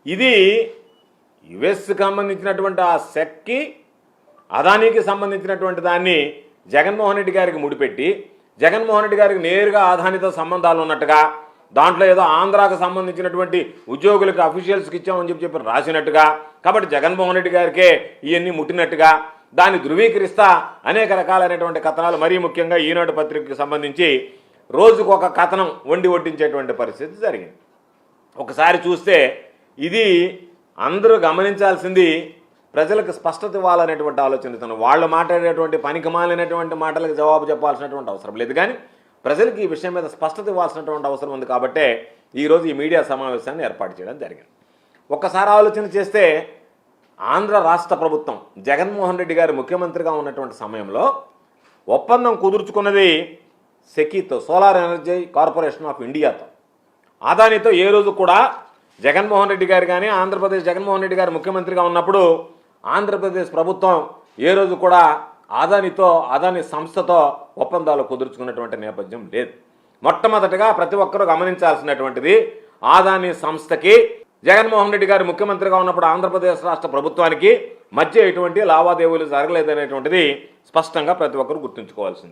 ఇది యుఎస్కి సంబంధించినటువంటి ఆ సెక్కి అదానీకి సంబంధించినటువంటి దాన్ని జగన్మోహన్ రెడ్డి గారికి ముడిపెట్టి జగన్మోహన్ రెడ్డి గారికి నేరుగా అదానీతో సంబంధాలు ఉన్నట్టుగా దాంట్లో ఏదో ఆంధ్రాకు సంబంధించినటువంటి ఉద్యోగులకు అఫీషియల్స్కి ఇచ్చామని చెప్పి రాసినట్టుగా కాబట్టి జగన్మోహన్ రెడ్డి గారికే ఇవన్నీ ముట్టినట్టుగా దాన్ని ధృవీకరిస్తా అనేక రకాలైనటువంటి కథనాలు మరీ ముఖ్యంగా ఈనాడు పత్రికకు సంబంధించి రోజుకు ఒక కథనం వండి వడ్డించేటువంటి పరిస్థితి జరిగింది. ఒకసారి చూస్తే ఇది అందరూ గమనించాల్సింది ప్రజలకు స్పష్టత ఇవ్వాలనేటువంటి ఆలోచనతో వాళ్ళు మాట్లాడేటువంటి పనికిమాలినటువంటి మాటలకు జవాబు చెప్పాల్సినటువంటి అవసరం లేదు, కానీ ప్రజలకు ఈ విషయం మీద స్పష్టత ఇవ్వాల్సినటువంటి అవసరం ఉంది. కాబట్టే ఈరోజు ఈ మీడియా సమావేశాన్ని ఏర్పాటు చేయడం జరిగింది. ఒక్కసారి ఆలోచన చేస్తే ఆంధ్ర రాష్ట్ర ప్రభుత్వం జగన్మోహన్ రెడ్డి గారు ముఖ్యమంత్రిగా ఉన్నటువంటి సమయంలో ఒప్పందం కుదుర్చుకున్నది సెకీతో, సోలార్ ఎనర్జీ కార్పొరేషన్ ఆఫ్ ఇండియాతో. అదానితో ఏ రోజు కూడా జగన్మోహన్ రెడ్డి గారు కానీ ఆంధ్రప్రదేశ్ జగన్మోహన్ రెడ్డి గారు ముఖ్యమంత్రిగా ఉన్నప్పుడు ఆంధ్రప్రదేశ్ ప్రభుత్వం ఏ రోజు కూడా అదాని సంస్థతో ఒప్పందాలు కుదుర్చుకున్నటువంటి నేపథ్యం లేదు. మొట్టమొదటగా ప్రతి ఒక్కరూ గమనించాల్సినటువంటిది అదాని సంస్థకి జగన్మోహన్ రెడ్డి గారు ముఖ్యమంత్రిగా ఉన్నప్పుడు ఆంధ్రప్రదేశ్ రాష్ట్ర ప్రభుత్వానికి మధ్య ఎటువంటి లావాదేవీలు జరగలేదనేటువంటిది స్పష్టంగా ప్రతి ఒక్కరూ గుర్తుంచుకోవాల్సింది.